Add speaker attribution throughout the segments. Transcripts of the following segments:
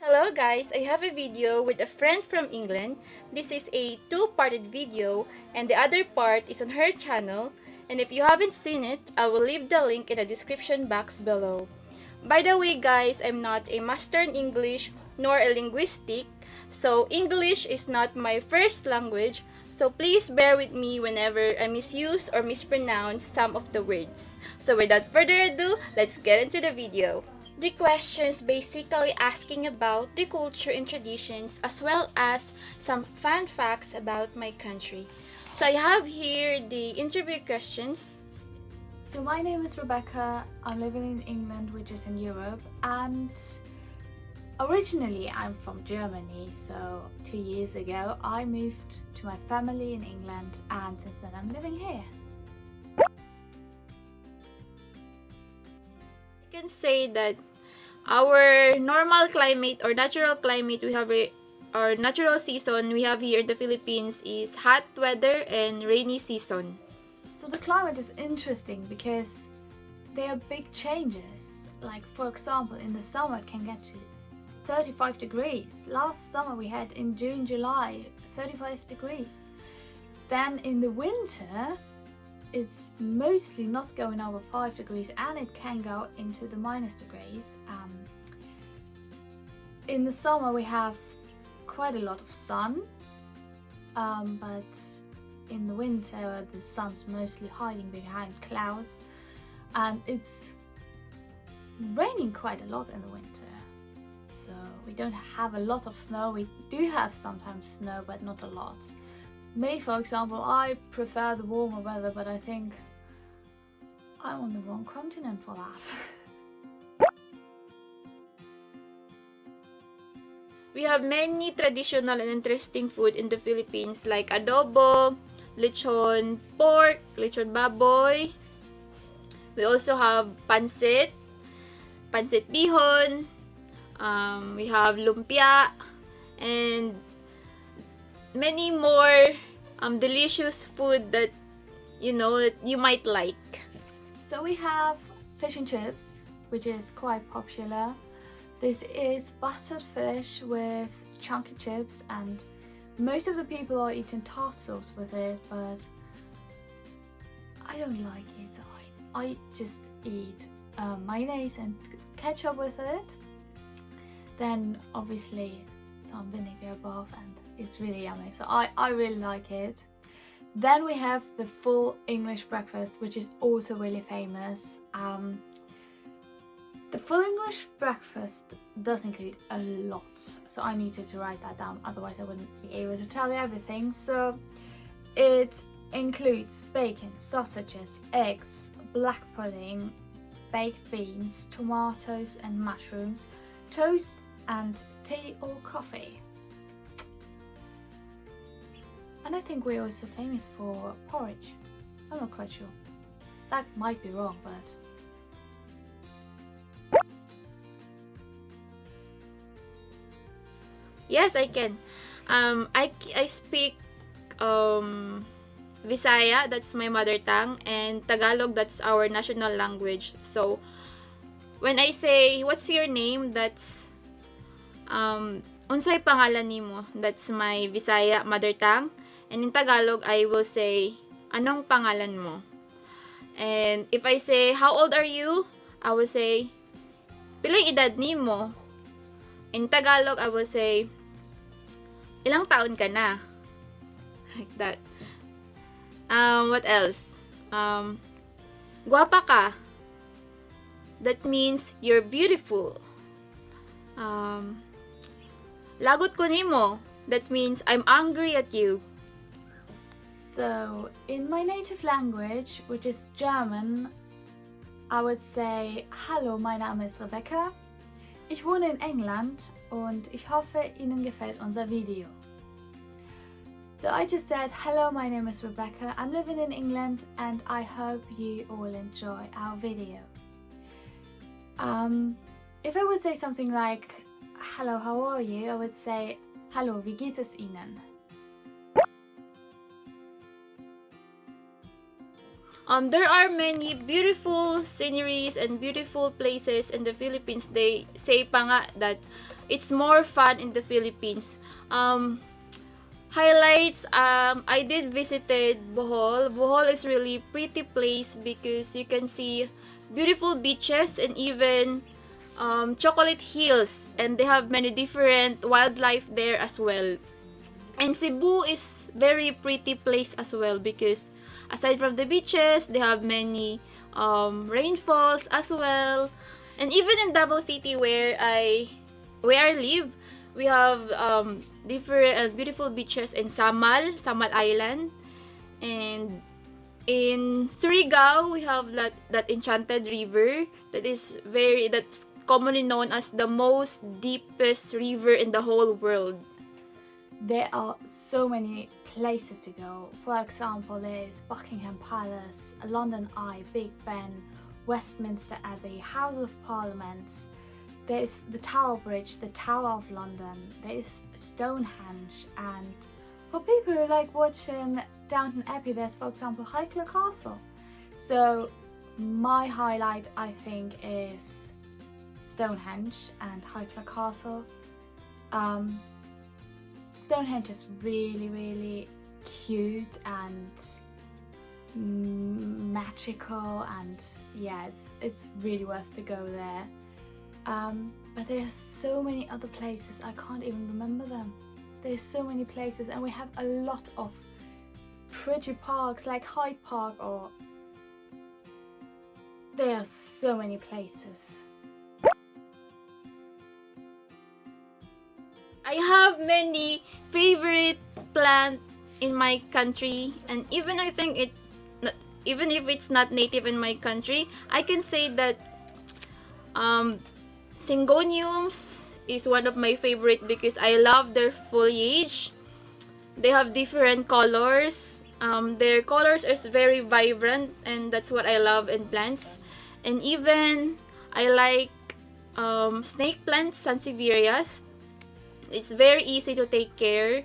Speaker 1: Hello guys, I have a video with a friend from England. This is a two-parted video and the other part is on her channel, and if you haven't seen it, I will leave the link in the description box below. By the way guys, I'm not a master in English nor a linguistic, so English is not my first language, so please bear with me whenever I misuse or mispronounce some of the words. So without further ado, let's get into the video. The questions basically asking about the culture and traditions as well as some fun facts about my country. So I have here the interview questions.
Speaker 2: So my name is Rebecca. I'm living in England, which is in Europe, and originally I'm from Germany. So 2 years ago I moved to my family in England, and since then I'm living here.
Speaker 1: I can say that our normal climate or natural climate our natural season we have here in the Philippines is hot weather and rainy season.
Speaker 2: So the climate is interesting because there are big changes. Like for example, in the summer it can get to 35 degrees. Last summer we had in June, July 35 degrees. Then in the winter it's mostly not going over 5 degrees, and it can go into the minus degrees. In the summer we have quite a lot of sun, but in the winter the sun's mostly hiding behind clouds, and it's raining quite a lot in the winter. So we don't have a lot of snow. We do have sometimes snow, but not a lot. Me, for example, I prefer the warmer weather, but I think I'm on the wrong continent for that.
Speaker 1: We have many traditional and interesting food in the Philippines like adobo, lechon pork, lechon baboy. We also have pancit bihon. We have lumpia and many more delicious food that that you might like.
Speaker 2: So we have fish and chips, which is quite popular. This is buttered fish with chunky chips, and most of the people are eating tartar sauce with it, but I don't like it, so I just eat mayonnaise and ketchup with it. Then obviously some vinegar above, and it's really yummy, so I really like it. Then we have the full English breakfast, which is also really famous. The full English breakfast does include a lot, so I needed to write that down, otherwise I wouldn't be able to tell you everything. So it includes bacon, sausages, eggs, black pudding, baked beans, tomatoes and mushrooms, toast and tea or coffee. And I think we're also famous for porridge. I'm not quite sure. That might be wrong, but...
Speaker 1: Yes, I can. I speak Visaya, that's my mother tongue, and Tagalog, that's our national language. So when I say what's your name, that's unsay pangalan nimo, that's my Visaya mother tongue. And in Tagalog, I will say, anong pangalan mo? And if I say, how old are you? I will say, pilay edad nimo? In Tagalog, I will say, ilang taon ka na? Like that. What else? Guwapa ka. That means you're beautiful. Lagot ko nimo. That means I'm angry at you.
Speaker 2: So, in my native language, which is German, I would say, hallo, mein Name ist Rebecca. Ich wohne in England und ich hoffe, Ihnen gefällt unser Video. So I just said, hello, my name is Rebecca. I'm living in England and I hope you all enjoy our video. If I would say something like, hello, how are you? I would say, hallo, wie geht es Ihnen?
Speaker 1: There are many beautiful sceneries and beautiful places in the Philippines. They say pa nga that it's more fun in the Philippines. Highlights, I did visited Bohol. Bohol is really pretty place because you can see beautiful beaches and even chocolate hills, and they have many different wildlife there as well. And Cebu is very pretty place as well because aside from the beaches, they have many rainfalls as well. And even in Davao City where I live, we have different beautiful beaches in Samal Island, and in Surigao we have that enchanted river that's commonly known as the most deepest river in the whole world.
Speaker 2: There are so many places to go. For example, there's Buckingham Palace, London Eye, Big Ben, Westminster Abbey, House of Parliament. There's the Tower Bridge, the Tower of London, there's Stonehenge, and for people who like watching Downton Abbey, there's, for example, Highclere Castle. So my highlight, I think, is Stonehenge and Highclere Castle. Stonehenge is really, really cute and magical, and yeah, it's really worth to go there. But there's so many other places, I can't even remember them. There's so many places, and we have a lot of pretty parks like Hyde Park, or there are so many places.
Speaker 1: I have many favorite plant in my country, and even I think even if it's not native in my country, I can say that Syngoniums is one of my favorite because I love their foliage. They have different colors. Their colors are very vibrant, and that's what I love in plants. And even I like snake plants, Sansevierias. It's very easy to take care,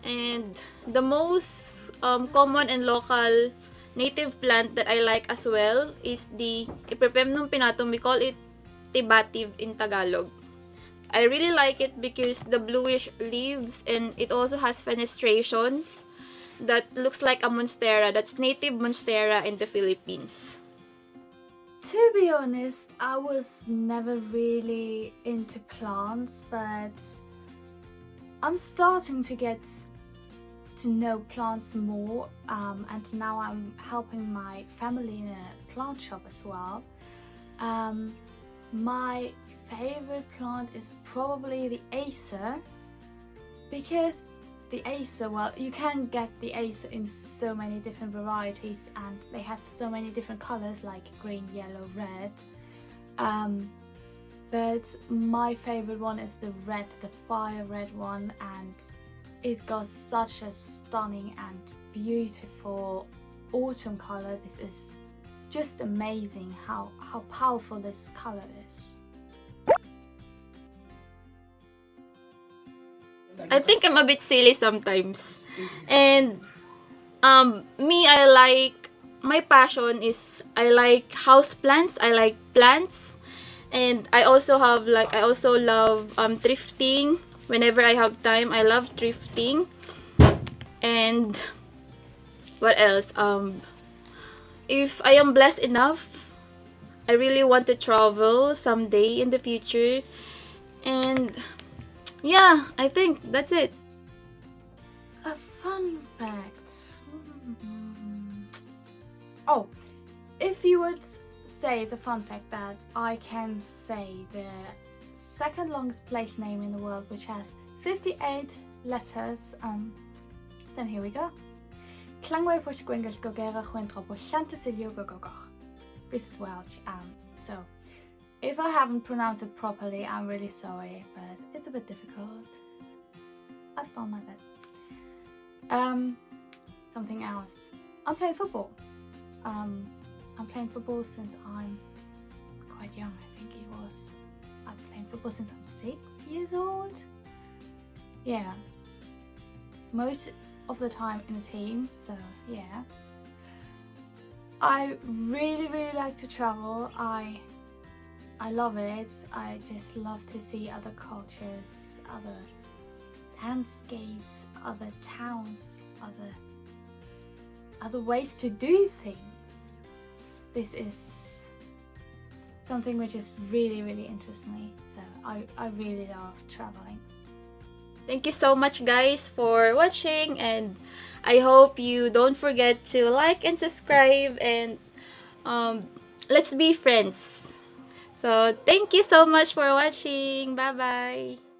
Speaker 1: and the most common and local native plant that I like as well is the Epipremnum pinnatum. We call it tibative in Tagalog. I really like it because the bluish leaves, and it also has fenestrations that looks like a monstera. That's native monstera in the Philippines.
Speaker 2: To be honest, I was never really into plants, but I'm starting to get to know plants more, and now I'm helping my family in a plant shop as well. My favorite plant is probably the Acer, because the Acer, well, you can get the Acer in so many different varieties, and they have so many different colors like green, yellow, red. But my favorite one is the fire red one, and it got such a stunning and beautiful autumn color. This is just amazing how powerful this color is.
Speaker 1: I think I'm a bit silly sometimes. And I like, my passion is I like house plants, I like plants. And I also love thrifting. Whenever I have time, I love thrifting. And what else? If I am blessed enough, I really want to travel someday in the future. And yeah, I think that's it.
Speaker 2: A fun fact. Oh, if you would say it's a fun fact that I can say the second longest place name in the world, which has 58 letters, then here we go. This is Welsh, so if I haven't pronounced it properly, I'm really sorry, but it's a bit difficult. I've done my best. Something else. I'm playing football. I'm playing football since I'm quite young. I think I've been playing football since I'm 6 years old. Yeah. Most of the time in a team, so yeah. I really like to travel. I I love it. I just love to see other cultures, other landscapes, other towns, other ways to do things. This is something which is really, really interests me. So I really love traveling.
Speaker 1: Thank you so much, guys, for watching, and I hope you don't forget to like and subscribe, and let's be friends. So thank you so much for watching. Bye bye.